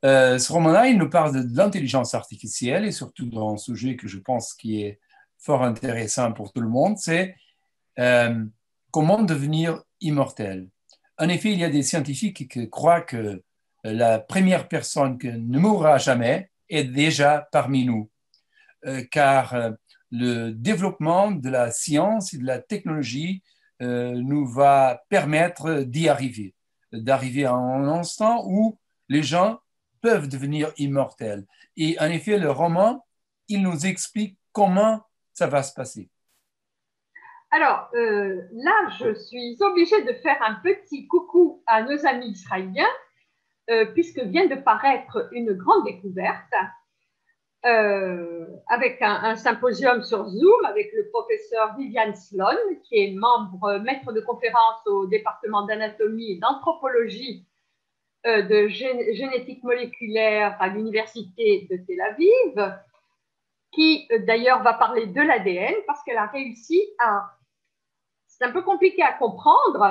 Ce roman-là, il nous parle de l'intelligence artificielle et surtout dans un sujet que je pense qui est fort intéressant pour tout le monde, c'est euh, comment devenir immortel. En effet, il y a des scientifiques qui croient que la première personne qui ne mourra jamais est déjà parmi nous, car le développement de la science et de la technologie nous va permettre d'y arriver, d'arriver à un instant où les gens peuvent devenir immortels. Et en effet, le roman, il nous explique comment ça va se passer. Alors, là, je suis obligée de faire un petit coucou à nos amis israéliens, puisque vient de paraître une grande découverte avec un symposium sur Zoom avec le professeur Viviane Sloan, qui est membre, maître de conférence au département d'anatomie et d'anthropologie de génétique moléculaire à l'université de Tel Aviv, qui d'ailleurs va parler de l'ADN parce qu'elle a réussi à, c'est un peu compliqué à comprendre,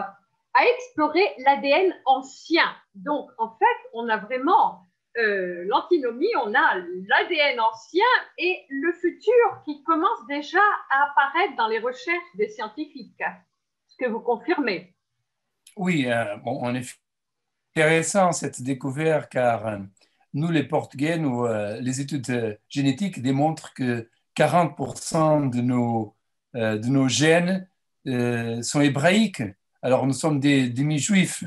à explorer l'ADN ancien. Donc, en fait, on a vraiment l'antinomie, on a l'ADN ancien et le futur qui commence déjà à apparaître dans les recherches des scientifiques. Est-ce que vous confirmez? Oui, bon, en effet, intéressant cette découverte car nous, les Portugais, les études génétiques démontrent que 40% de nos gènes sont hébraïques. Alors, nous sommes des demi-juifs.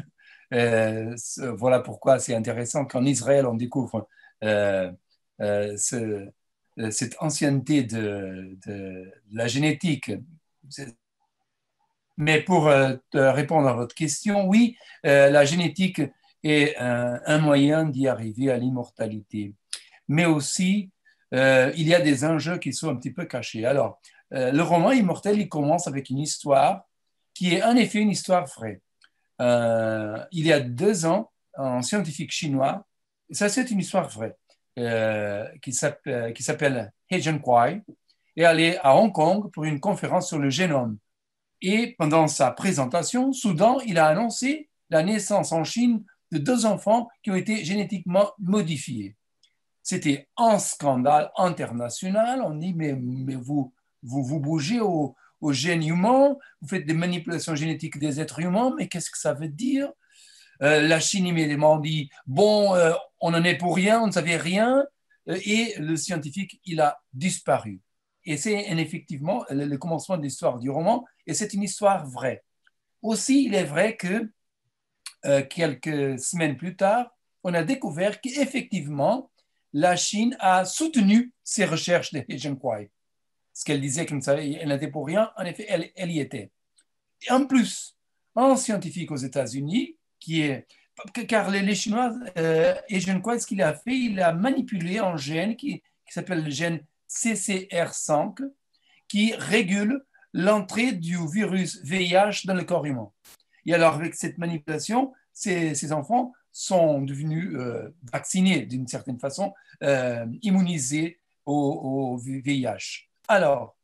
Voilà pourquoi c'est intéressant qu'en Israël, on découvre euh, ce, cette ancienneté de la génétique. Mais pour te répondre à votre question, oui, la génétique est un moyen d'y arriver à l'immortalité. Mais aussi, il y a des enjeux qui sont un petit peu cachés. Alors, le roman Immortel, il commence avec une histoire qui est en effet une histoire vraie. Il y a 2 ans, un scientifique chinois, ça c'est une histoire vraie, qui s'appelle He Jiankui, et elle est à Hong Kong pour une conférence sur le génome. Et pendant sa présentation, soudain, il a annoncé la naissance en Chine de 2 enfants qui ont été génétiquement modifiés. C'était un scandale international. On dit, mais vous bougez au gène humain, vous faites des manipulations génétiques des êtres humains, mais qu'est-ce que ça veut dire? La Chine immédiatement dit, bon, on n'en est pour rien, on ne savait rien, et le scientifique, il a disparu. Et c'est effectivement le commencement de l'histoire du roman, et c'est une histoire vraie. Aussi, il est vrai que quelques semaines plus tard, on a découvert qu'effectivement, la Chine a soutenu ces recherches de He Jiankui. Ce qu'elle disait qu'elle n'était pour rien, en effet, elle y était. Et en plus, un scientifique aux États-Unis qui est car les Chinois, et je ne sais ce qu'il a fait, il a manipulé un gène qui s'appelle le gène CCR5, qui régule l'entrée du virus VIH dans le corps humain. Et alors, avec cette manipulation, ces enfants sont devenus vaccinés d'une certaine façon, immunisés au VIH. Alors,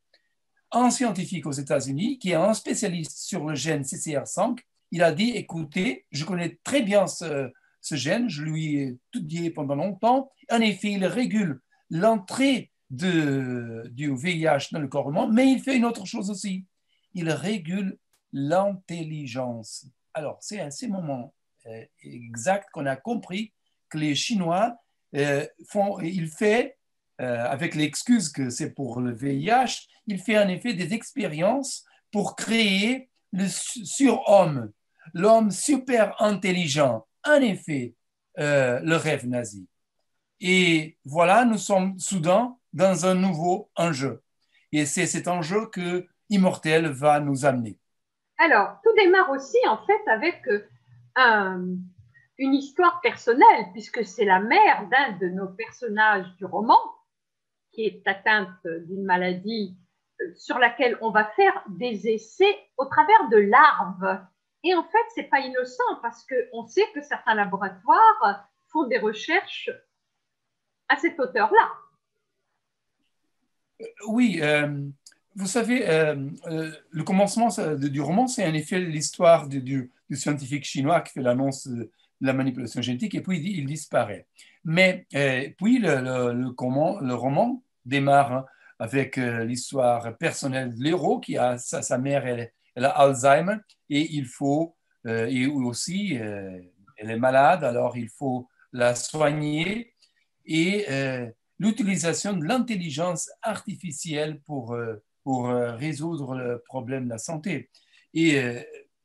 un scientifique aux États-Unis qui est un spécialiste sur le gène CCR5, il a dit, écoutez, je connais très bien ce gène, je lui ai étudié pendant longtemps. En effet, il régule l'entrée du VIH dans le corps humain, mais il fait une autre chose aussi. Il régule l'intelligence. Alors, c'est à ce moment exact qu'on a compris que les Chinois il fait, avec l'excuse que c'est pour le VIH, il fait en effet des expériences pour créer le surhomme, l'homme super intelligent. En effet, le rêve nazi. Et voilà, nous sommes soudain dans un nouveau enjeu. Et c'est cet enjeu que Immortel va nous amener. Alors, tout démarre aussi en fait avec un, une histoire personnelle, puisque c'est la mère d'un de nos personnages du roman qui est atteinte d'une maladie sur laquelle on va faire des essais au travers de larves. Et en fait, c'est pas innocent parce qu'on sait que certains laboratoires font des recherches à cette hauteur-là. Oui, vous savez, le commencement du roman, c'est en effet l'histoire du scientifique chinois qui fait l'annonce la manipulation génétique, et puis il disparaît. Mais puis le roman démarre, hein, avec l'histoire personnelle de l'héros qui a sa mère, elle a Alzheimer, et il faut, et aussi, elle est malade, alors il faut la soigner, et l'utilisation de l'intelligence artificielle pour résoudre le problème de la santé. Et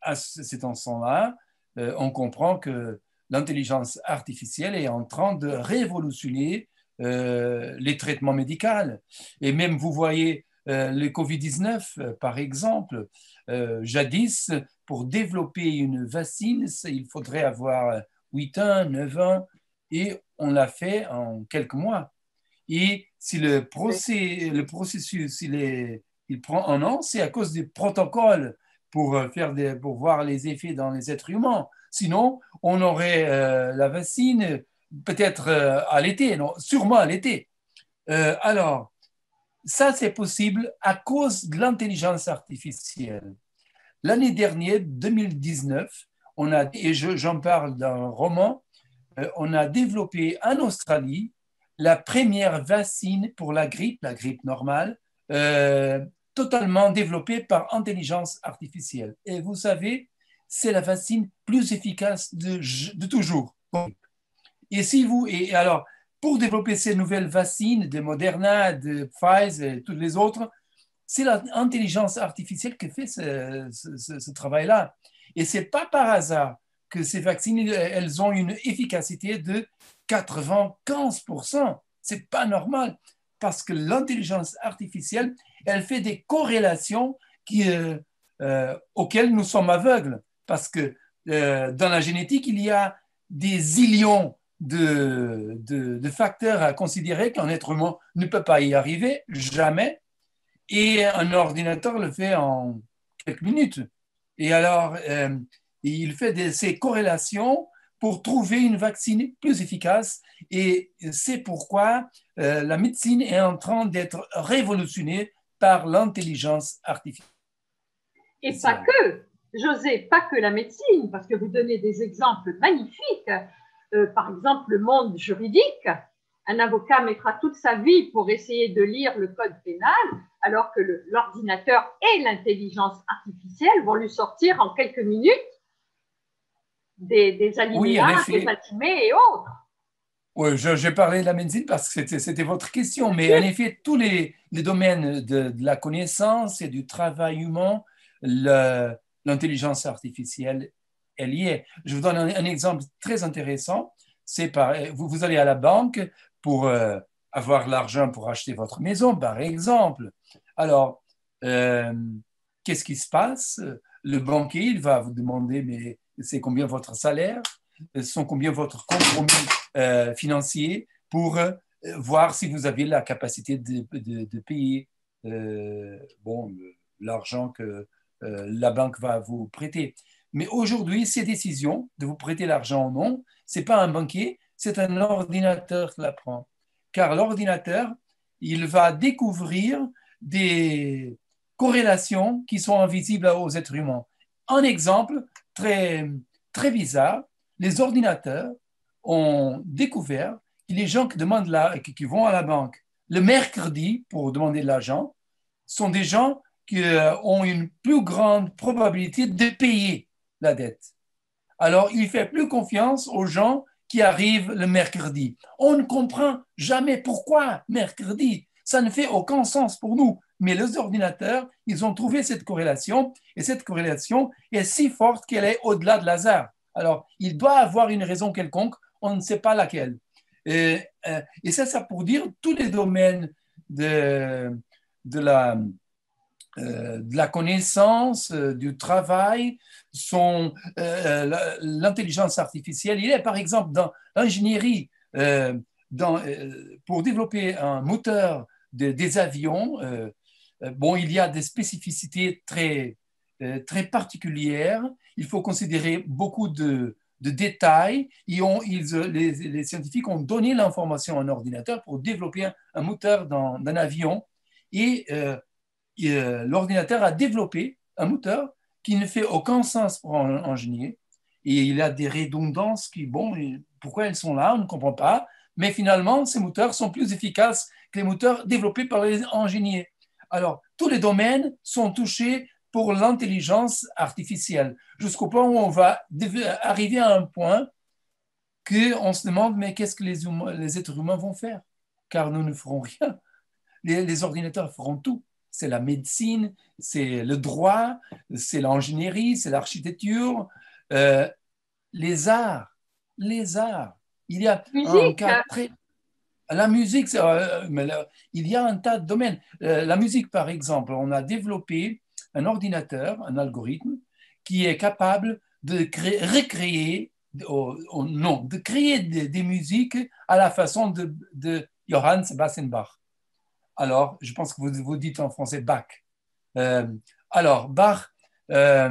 à cet instant-là, on comprend que l'intelligence artificielle est en train de révolutionner les traitements médicaux. Et même, vous voyez, le COVID-19, par exemple, jadis, pour développer une vaccine, il faudrait avoir 8 ans, 9 ans, et on l'a fait en quelques mois. Et si le processus il prend un an, c'est à cause des protocoles pour voir les effets dans les êtres humains. Sinon, on aurait la vaccine peut-être à l'été, non, sûrement à l'été. Alors, ça, c'est possible à cause de l'intelligence artificielle. L'année dernière, 2019, et j'en parle dans un roman, on a développé en Australie la première vaccine pour la grippe normale, totalement développée par intelligence artificielle. Et vous savez, c'est la vaccine plus efficace de toujours. Et alors, pour développer ces nouvelles vaccines de Moderna, de Pfizer et toutes les autres, c'est l'intelligence artificielle qui fait ce travail-là. Et ce n'est pas par hasard que ces vaccins, elles ont une efficacité de 95%. Ce n'est pas normal, parce que l'intelligence artificielle, elle fait des corrélations auxquelles nous sommes aveugles, parce que dans la génétique, il y a des zillions de facteurs à considérer qu'un être humain ne peut pas y arriver, jamais, et un ordinateur le fait en quelques minutes. Et alors, il fait ces corrélations pour trouver une vaccine plus efficace. Et c'est pourquoi la médecine est en train d'être révolutionnée par l'intelligence artificielle. Et pas que, José, pas que la médecine, parce que vous donnez des exemples magnifiques. Par exemple, le monde juridique. Un avocat mettra toute sa vie pour essayer de lire le code pénal, alors que l'ordinateur et l'intelligence artificielle vont lui sortir en quelques minutes des alinéas, des imprimés et autres. Oui, j'ai parlé de la médecine parce que c'était votre question, mais en effet, tous les domaines de la connaissance et du travail humain, l'intelligence artificielle, elle y est. Je vous donne un exemple très intéressant. Vous allez à la banque pour avoir l'argent pour acheter votre maison, par exemple. Alors, qu'est-ce qui se passe? Le banquier, il va vous demander, mais c'est combien votre salaire? Sont combien votre compromis financier pour voir si vous avez la capacité de payer l'argent que la banque va vous prêter. Mais aujourd'hui, ces décisions de vous prêter l'argent ou non, ce n'est pas un banquier, c'est un ordinateur qui la prend. Car l'ordinateur, il va découvrir des corrélations qui sont invisibles aux êtres humains. Un exemple très, très bizarre, les ordinateurs ont découvert que les gens qui vont à la banque le mercredi pour demander de l'argent sont des gens qui ont une plus grande probabilité de payer la dette. Alors, il fait plus confiance aux gens qui arrivent le mercredi. On ne comprend jamais pourquoi mercredi. Ça ne fait aucun sens pour nous. Mais les ordinateurs, ils ont trouvé cette corrélation, et cette corrélation est si forte qu'elle est au-delà de l'hasard. Alors, il doit avoir une raison quelconque, on ne sait pas laquelle. Et ça pour dire tous les domaines de la connaissance, du travail, l'intelligence artificielle. Il est par exemple dans l'ingénierie, pour développer un moteur des avions. Il y a des spécificités très particulières. Il faut considérer beaucoup de détails. Les scientifiques ont donné l'information à un ordinateur pour développer un moteur d'un avion. Et l'ordinateur a développé un moteur qui ne fait aucun sens pour un ingénieur. Et il y a des redondances qui, bon, pourquoi elles sont là, on ne comprend pas. Mais finalement, ces moteurs sont plus efficaces que les moteurs développés par les ingénieurs. Alors, tous les domaines sont touchés pour l'intelligence artificielle, jusqu'au point où on va arriver à un point qu'on se demande, mais qu'est-ce que les êtres humains vont faire? Car nous ne ferons rien. Les ordinateurs feront tout. C'est la médecine, c'est le droit, c'est l'ingénierie, c'est l'architecture, euh, les arts. Les arts. Il y a un Musique, cas très... La musique, il y a un tas de domaines. La musique, par exemple, on a développé un ordinateur, un algorithme, qui est capable de recréer, non, de créer des musiques à la façon de Johann Sebastian Bach. Alors, je pense que vous dites en français Bach. Euh, alors, Bach, euh,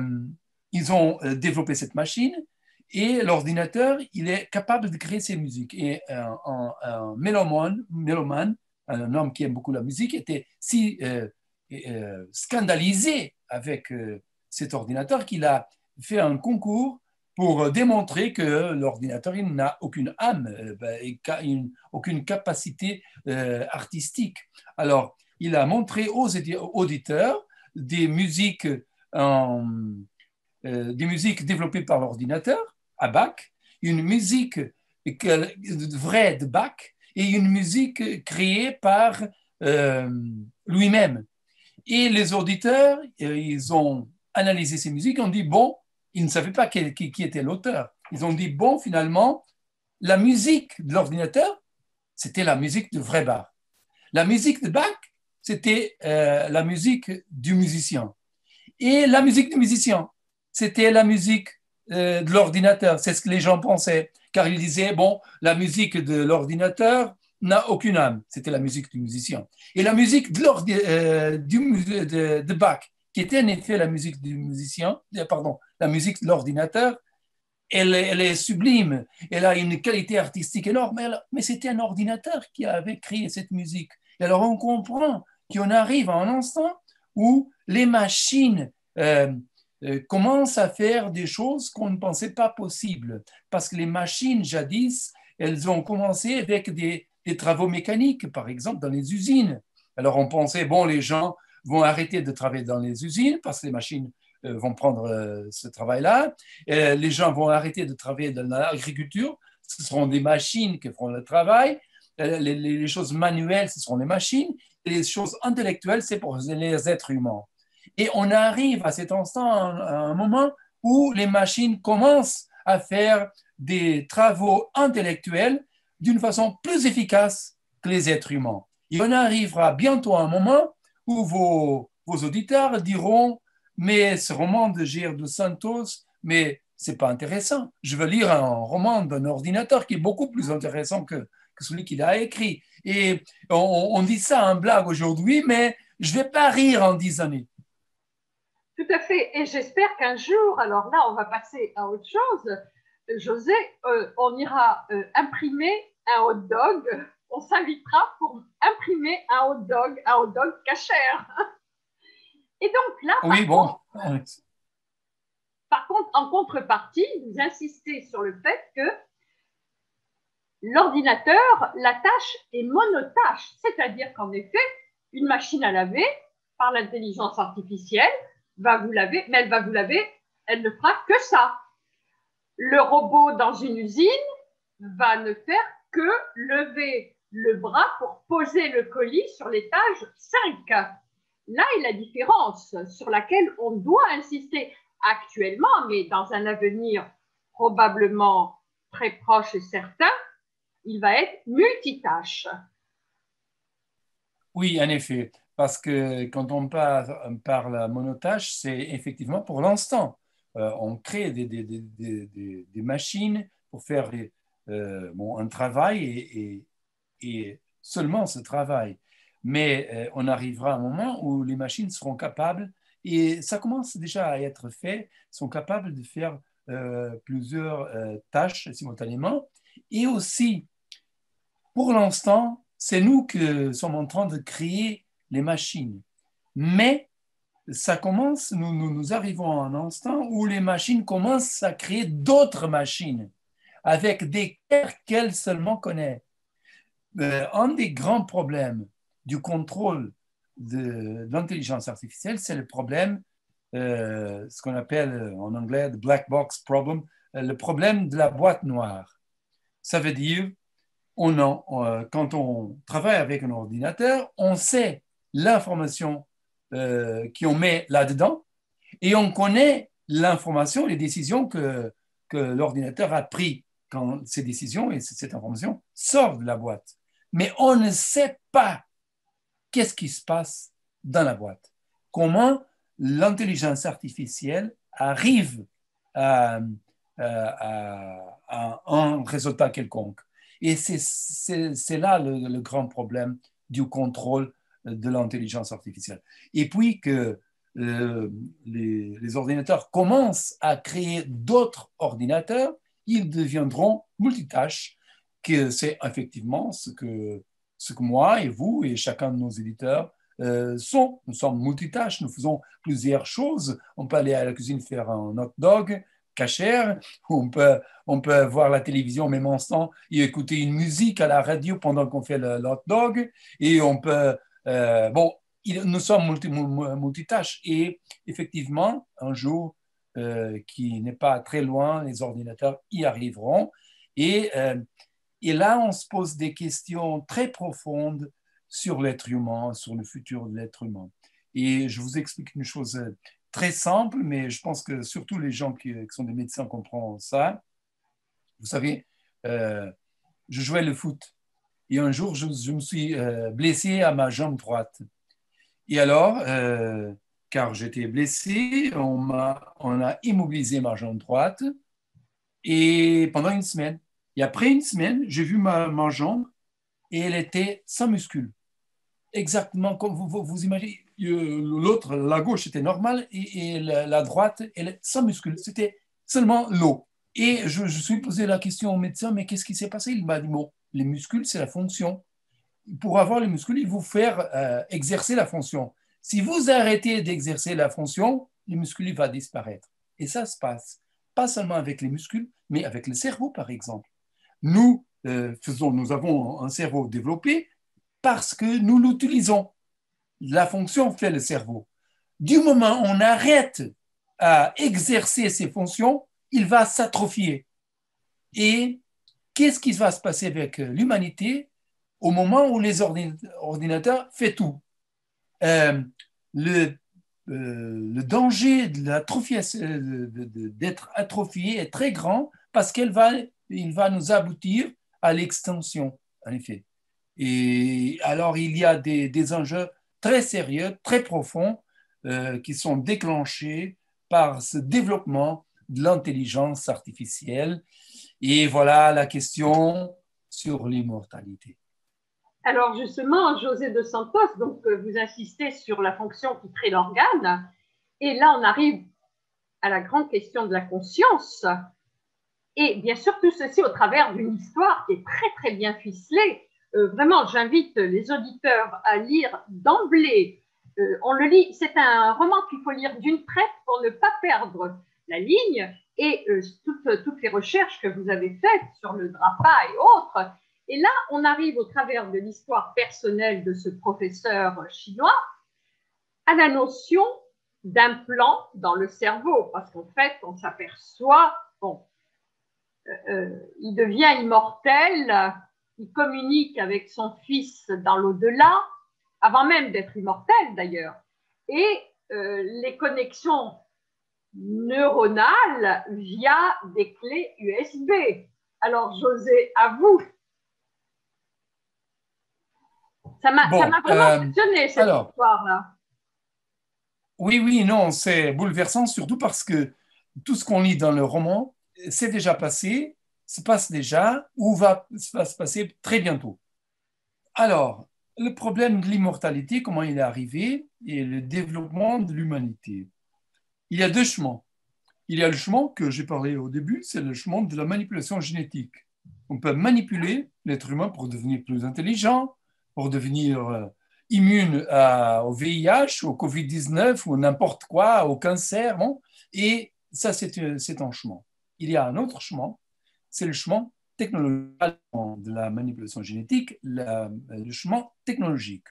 ils ont développé cette machine et l'ordinateur, il est capable de créer ses musiques. Et un mélomane, un homme qui aime beaucoup la musique, était si scandalisé avec cet ordinateur qu'il a fait un concours pour démontrer que l'ordinateur il n'a aucune âme, aucune capacité artistique. Alors, il a montré aux auditeurs des musiques, des musiques développées par l'ordinateur à Bach, une musique vraie de Bach et une musique créée par euh, lui-même. Et les auditeurs, ils ont analysé ces musiques, ont dit, bon, ils ne savaient pas qui était l'auteur. Ils ont dit, bon, finalement, la musique de l'ordinateur, c'était la musique de vrai Bach. La musique de Bach, c'était la musique du musicien. Et la musique du musicien, c'était la musique de l'ordinateur. C'est ce que les gens pensaient. Car ils disaient, bon, la musique de l'ordinateur n'a aucune âme. C'était la musique du musicien. Et la musique de Bach, qui était en effet la musique du musicien, pardon, la musique de l'ordinateur, elle est sublime. Elle a une qualité artistique énorme. Mais c'était un ordinateur qui avait créé cette musique. Et alors on comprend qu'on arrive à un instant où les machines commencent à faire des choses qu'on ne pensait pas possibles. Parce que les machines, jadis, elles ont commencé avec des travaux mécaniques, par exemple, dans les usines. Alors on pensait, bon, les gens vont arrêter de travailler dans les usines parce que les machines vont prendre ce travail-là. Les gens vont arrêter de travailler dans l'agriculture. Ce seront des machines qui feront le travail. Les choses manuelles, ce seront les machines. Et les choses intellectuelles, c'est pour les êtres humains. Et on arrive à cet instant, à un moment où les machines commencent à faire des travaux intellectuels d'une façon plus efficace que les êtres humains. Et on arrivera bientôt à un moment où vos auditeurs diront, mais ce roman de Gilles dos Santos, mais c'est pas intéressant. Je veux lire un roman d'un ordinateur qui est beaucoup plus intéressant que celui qu'il a écrit. Et on dit ça en blague aujourd'hui, mais je vais pas rire en 10 années. tout à fait. Et j'espère qu'un jour, alors là, on va passer à autre chose. José, on ira imprimer un hot dog. On s'invitera pour imprimer un hot dog cachère. Et donc là, Oui, bon. par contre, en contrepartie, vous insistez sur le fait que l'ordinateur, la tâche est monotâche, c'est-à-dire qu'en effet, une machine à laver, par l'intelligence artificielle, va vous laver, mais elle va vous laver, elle ne fera que ça. Le robot dans une usine va ne faire que lever le bras pour poser le colis sur l'étage 5. Là est la différence sur laquelle on doit insister actuellement, mais dans un avenir probablement très proche et certain, il va être multitâche. Oui, en effet, parce que quand on parle monotâche, c'est effectivement pour l'instant. On crée des machines pour faire bon, un travail et seulement ce travail. Mais on arrivera à un moment où les machines seront capables, et ça commence déjà à être fait, sont capables de faire plusieurs tâches simultanément. Et aussi, pour l'instant, c'est nous qui sommes en train de créer les machines. Mais ça commence, nous arrivons à un instant où les machines commencent à créer d'autres machines avec des cœurs qu'elles seulement connaissent. Un des grands problèmes du contrôle de l'intelligence artificielle, c'est le problème, ce qu'on appelle en anglais le black box problem, le problème de la boîte noire. Ça veut dire, quand on travaille avec un ordinateur, on sait l'information qu'on met là-dedans et on connaît l'information, les décisions que l'ordinateur a prises quand ces décisions et cette information sortent de la boîte. Mais on ne sait pas qu'est-ce qui se passe dans la boîte. Comment l'intelligence artificielle arrive à, un résultat quelconque. Et c'est là le grand problème du contrôle de l'intelligence artificielle. Et puis que les ordinateurs commencent à créer d'autres ordinateurs, ils deviendront multitâches, que c'est effectivement ce que moi et vous et chacun de nos éditeurs sont. Nous sommes multitâches, nous faisons plusieurs choses. On peut aller à la cuisine faire un hot dog cachère, on peut voir la télévision au même instant et écouter une musique à la radio pendant qu'on fait le hot dog, et on peut... nous sommes multitâches, et effectivement, un jour qui n'est pas très loin, les ordinateurs y arriveront, et là, on se pose des questions très profondes sur l'être humain, sur le futur de l'être humain. Et je vous explique une chose très simple, mais je pense que surtout les gens qui sont des médecins comprennent ça. Vous savez, je jouais le foot et un jour, je me suis blessé à ma jambe droite. Et alors, car j'étais blessé, on a immobilisé ma jambe droite et pendant une semaine. Et après une semaine, j'ai vu ma jambe et elle était sans muscles. Exactement comme vous imaginez. L'autre, la gauche, était normale et la droite, elle est sans muscles. C'était seulement l'eau. Et je suis posé la question au médecin, mais qu'est-ce qui s'est passé? Il m'a dit, bon, les muscles, c'est la fonction. Pour avoir les muscles, il faut faire exercer la fonction. Si vous arrêtez d'exercer la fonction, les muscles vont disparaître. Et ça se passe, pas seulement avec les muscles, mais avec le cerveau, par exemple. Nous avons un cerveau développé parce que nous l'utilisons. La fonction fait le cerveau. Du moment où on arrête à exercer ces fonctions, il va s'atrophier. Et qu'est-ce qui va se passer avec l'humanité au moment où les ordinateurs font tout? Le danger d'être atrophié est très grand parce qu'il va nous aboutir à l'extinction, en effet. Et alors, il y a des enjeux très sérieux, très profonds, qui sont déclenchés par ce développement de l'intelligence artificielle. Et voilà la question sur l'immortalité. Alors justement, José de Santos, donc vous insistez sur la fonction qui crée l'organe, et là on arrive à la grande question de la conscience, et bien sûr tout ceci au travers d'une histoire qui est très très bien ficelée. Vraiment, j'invite les auditeurs à lire d'emblée. On le lit, c'est un roman qu'il faut lire d'une traite pour ne pas perdre la ligne, et toutes les recherches que vous avez faites sur le DRAPA et autres. Et là, on arrive au travers de l'histoire personnelle de ce professeur chinois à la notion d'implant dans le cerveau, parce qu'en fait, on s'aperçoit, il devient immortel, il communique avec son fils dans l'au-delà, avant même d'être immortel d'ailleurs, et les connexions neuronales via des clés USB. Alors, José, à vous. Ça m'a vraiment impressionné, cette histoire-là. Oui, non, c'est bouleversant, surtout parce que tout ce qu'on lit dans le roman, c'est déjà passé, se passe déjà, ou va se passer très bientôt. Alors, le problème de l'immortalité, comment il est arrivé, et le développement de l'humanité. Il y a deux chemins. Il y a le chemin que j'ai parlé au début, c'est le chemin de la manipulation génétique. On peut manipuler l'être humain pour devenir plus intelligent, pour devenir immunes au VIH, au Covid-19 ou n'importe quoi, au cancer. Bon, et ça, c'est un chemin. Il y a un autre chemin, c'est le chemin technologique de la manipulation génétique, le chemin technologique.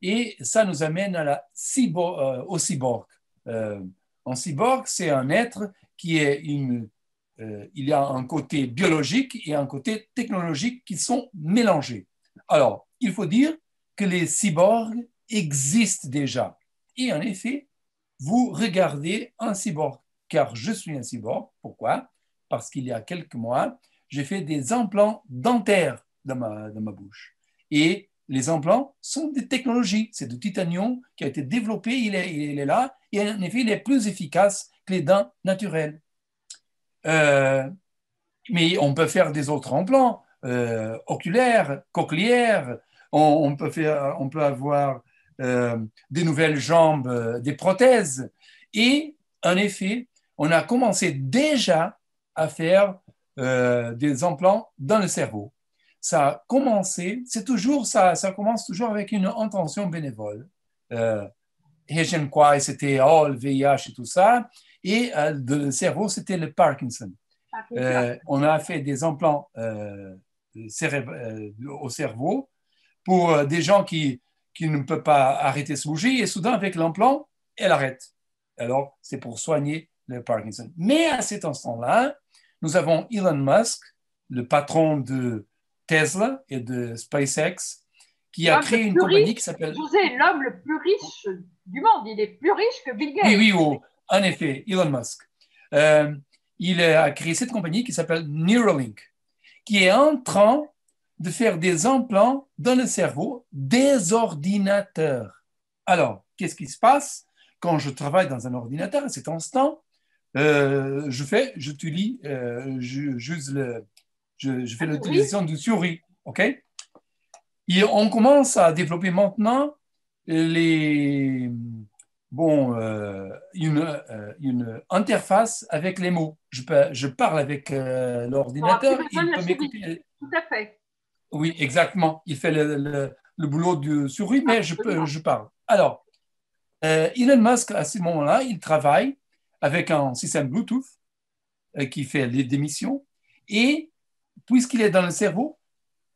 Et ça nous amène au cyborg. Un cyborg, c'est un être qui est il y a un côté biologique et un côté technologique qui sont mélangés. Alors, il faut dire que les cyborgs existent déjà. Et en effet, vous regardez un cyborg, car je suis un cyborg. Pourquoi? Parce qu'il y a quelques mois, j'ai fait des implants dentaires dans ma bouche. Et les implants sont des technologies. C'est du titanium qui a été développé, il est là, et en effet, il est plus efficace que les dents naturelles. Mais on peut faire des autres implants, oculaires, cochléaires, on peut avoir des nouvelles jambes, des prothèses. Et en effet, on a commencé déjà à faire des implants dans le cerveau. Ça a commencé, ça commence toujours avec une intention bénévole. Quoi, c'était le VIH et tout ça. Et le cerveau, c'était le Parkinson. On a fait des implants au cerveau pour des gens qui ne peuvent pas arrêter de se bouger et soudain, avec l'implant, elle arrête. Alors, c'est pour soigner le Parkinson. Mais à cet instant-là, nous avons Elon Musk, le patron de Tesla et de SpaceX, qui a créé une compagnie qui s'appelle... José, l'homme le plus riche du monde. Il est plus riche que Bill Gates. Oui, en effet, Elon Musk. Il a créé cette compagnie qui s'appelle Neuralink, qui est en train de faire des implants dans le cerveau des ordinateurs. Alors, qu'est-ce qui se passe quand je travaille dans un ordinateur à cet instant? Je fais l'utilisation du souris, ok? Et on commence à développer maintenant les une interface avec les mots. Je parle avec l'ordinateur. Il peut m'écouter. Tout à fait. Oui, exactement. Il fait le boulot du souris, mais je parle. Alors, Elon Musk, à ce moment-là, il travaille avec un système Bluetooth qui fait des missions. Et puisqu'il est dans le cerveau,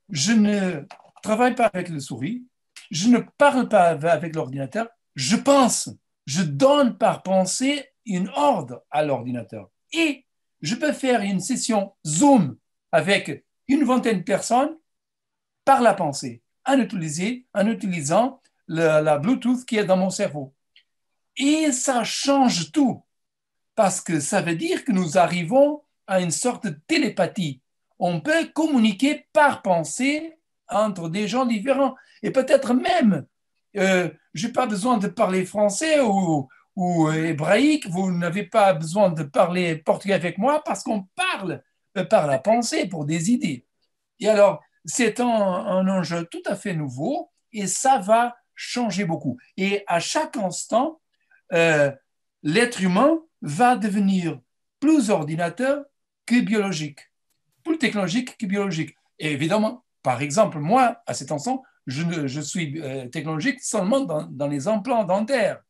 je ne travaille pas avec le souris, je ne parle pas avec l'ordinateur, je pense. Je donne par pensée une ordre à l'ordinateur. Et je peux faire une session Zoom avec une vingtaine de personnes par la pensée, en utilisant la Bluetooth qui est dans mon cerveau. Et ça change tout, parce que ça veut dire que nous arrivons à une sorte de télépathie. On peut communiquer par pensée entre des gens différents. Et peut-être même, je n'ai pas besoin de parler français ou hébraïque, vous n'avez pas besoin de parler portugais avec moi parce qu'on parle par la pensée pour des idées. Et alors, c'est un enjeu tout à fait nouveau et ça va changer beaucoup. Et à chaque instant, l'être humain va devenir plus ordinateur que biologique, plus technologique que biologique. Et évidemment, par exemple, moi, à cet instant, je suis technologique seulement dans les implants dentaires.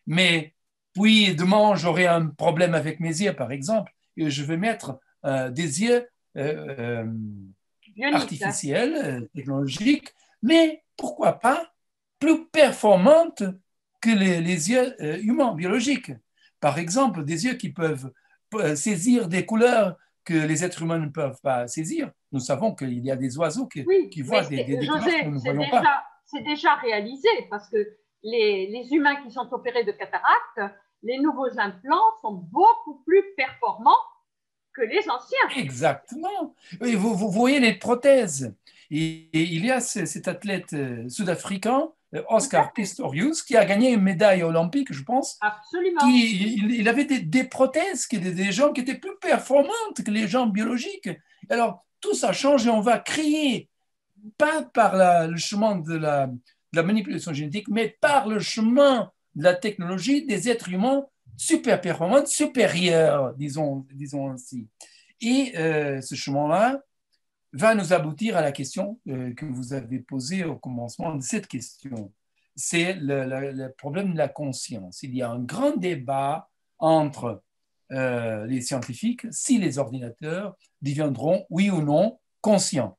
Mais puis demain, j'aurai un problème avec mes yeux, par exemple, et je vais mettre des yeux artificiels, technologiques, mais pourquoi pas plus performantes que les yeux humains, biologiques. Par exemple, des yeux qui peuvent saisir des couleurs que les êtres humains ne peuvent pas saisir. Nous savons qu'il y a des oiseaux qui voient des couleurs que nous ne voyons pas. C'est déjà réalisé parce que les humains qui sont opérés de cataracte, les nouveaux implants sont beaucoup plus performants que les anciens. Exactement. Et vous voyez les prothèses. Et il y a cet athlète sud-africain, Oscar Pistorius, qui a gagné une médaille olympique, je pense. Absolument. Il avait des prothèses, des jambes qui étaient plus performantes que les jambes biologiques. Alors, tout ça change et on va créer, pas par le chemin de la manipulation génétique, mais par le chemin de la technologie, des êtres humains super performants, supérieurs, disons ainsi. Et ce chemin-là va nous aboutir à la question que vous avez posée au commencement de cette question. c'est le problème de la conscience. Il y a un grand débat entre les scientifiques si les ordinateurs deviendront, oui ou non, conscients.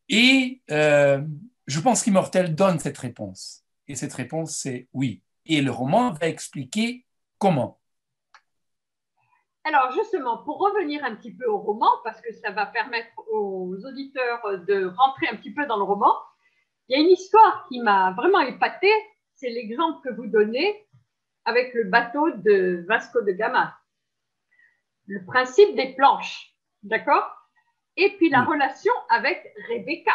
Et je pense qu'Immortel donne cette réponse. Et cette réponse, c'est oui. Et le roman va expliquer comment. Alors justement, pour revenir un petit peu au roman, parce que ça va permettre aux auditeurs de rentrer un petit peu dans le roman, il y a une histoire qui m'a vraiment épatée, c'est l'exemple que vous donnez avec le bateau de Vasco de Gama. Le principe des planches, d'accord? Et puis la relation avec Rebecca.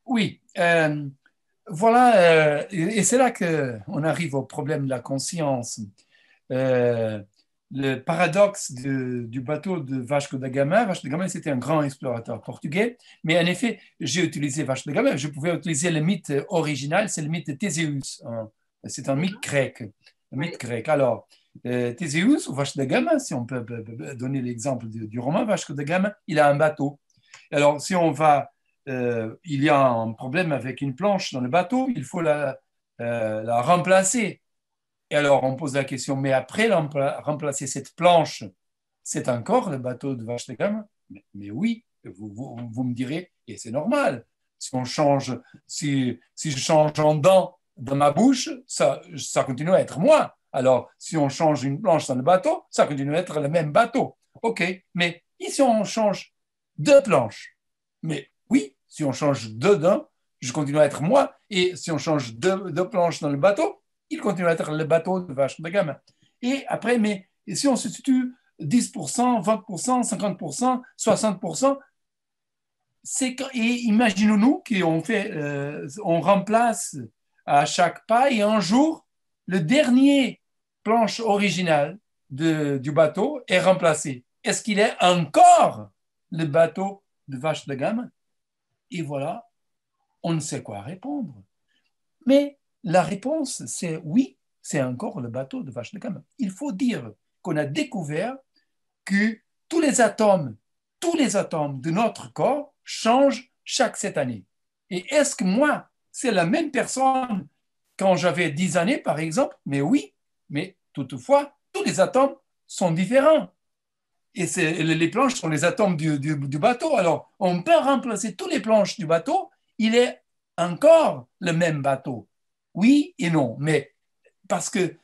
Oui, voilà, et c'est là qu'on arrive au problème de la conscience. Le paradoxe du bateau de Vasco da Gama. Vasco da Gama, c'était un grand explorateur portugais, mais en effet, j'ai utilisé Vasco da Gama, je pouvais utiliser le mythe original, c'est le mythe de Théséus. C'est un mythe grec. Un mythe grec. Alors, Théséus ou Vasco da Gama, si on peut donner l'exemple du roman, Vasco da Gama, il a un bateau. Alors, si on va, il y a un problème avec une planche dans le bateau, il faut la remplacer. Et alors, on pose la question, mais après remplacer cette planche, c'est encore le bateau de Vasco da Gama? Mais oui, vous me direz, et c'est normal. Si je change en dent dans ma bouche, ça continue à être moi. Alors, si on change une planche dans le bateau, ça continue à être le même bateau. OK, mais si on change deux planches, mais oui, si on change deux dents, je continue à être moi. Et si on change deux planches dans le bateau, il continue à être le bateau de Vasco da Gama. Et après, mais si on se situe 10%, 20%, 50%, 60%, et imaginons-nous on remplace à chaque pas et un jour, le dernier planche originale du bateau est remplacé. Est-ce qu'il est encore le bateau de Vasco da Gama? Et voilà, on ne sait quoi répondre. Mais la réponse, c'est oui, c'est encore le bateau de Vasco da Gama. Il faut dire qu'on a découvert que tous les atomes de notre corps changent chaque 7 années. Et est-ce que moi, c'est la même personne quand j'avais 10 années, par exemple? Mais oui, mais toutefois, tous les atomes sont différents. Et les planches sont les atomes du bateau. Alors, on peut remplacer toutes les planches du bateau, il est encore le même bateau. Oui et non, mais parce que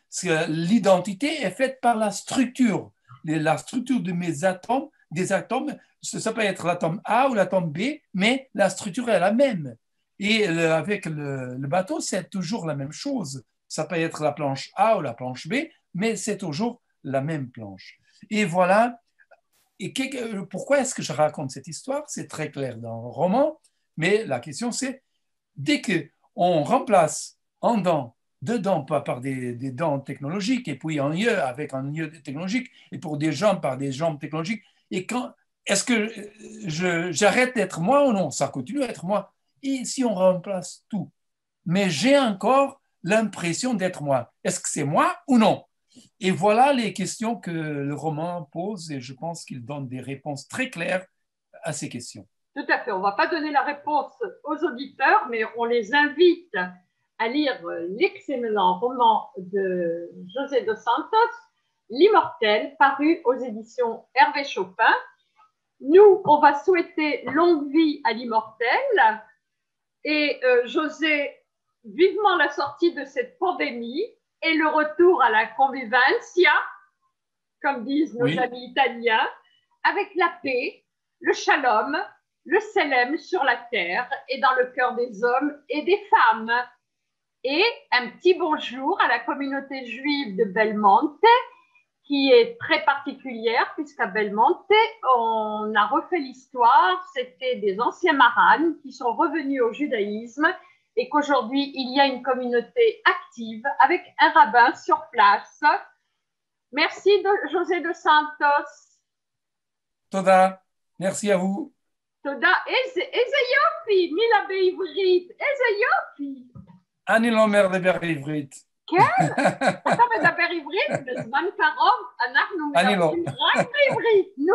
l'identité est faite par la structure de mes atomes, des atomes, ça peut être l'atome A ou l'atome B, mais la structure est la même. Et avec le bateau, c'est toujours la même chose. Ça peut être la planche A ou la planche B, mais c'est toujours la même planche. Et voilà. Et pourquoi est-ce que je raconte cette histoire? C'est très clair dans le roman, mais la question c'est, dès qu'on remplace un dent, deux dents par des dents technologiques, et puis un yeux avec un yeux technologique, et pour des jambes par des jambes technologiques, et est-ce que j'arrête d'être moi ou non? Ça continue à être moi. Et si on remplace tout, mais j'ai encore l'impression d'être moi. Est-ce que c'est moi ou non? Et voilà les questions que le roman pose, et je pense qu'il donne des réponses très claires à ces questions. Tout à fait. On ne va pas donner la réponse aux auditeurs, mais on les invite à lire l'excellent roman de José dos Santos, L'Immortel, paru aux éditions Hervé Chopin. Nous, on va souhaiter longue vie à l'Immortel. Et José, vivement la sortie de cette pandémie et le retour à la convivencia, comme disent nos amis italiens, avec la paix, le shalom, le selem sur la terre et dans le cœur des hommes et des femmes. Et un petit bonjour à la communauté juive de Belmonte, qui est très particulière, puisqu'à Belmonte, on a refait l'histoire. C'était des anciens marranes qui sont revenus au judaïsme et qu'aujourd'hui, il y a une communauté active avec un rabbin sur place. Merci, José dos Santos. Toda, merci à vous. Toda, איזה יופי, מילה בעברית, איזה יופי. אני לא אומר לדבר עברית. כן? אתה מדבר עברית? בזמן קרוב אנחנו מדברים רק בעברית, נו?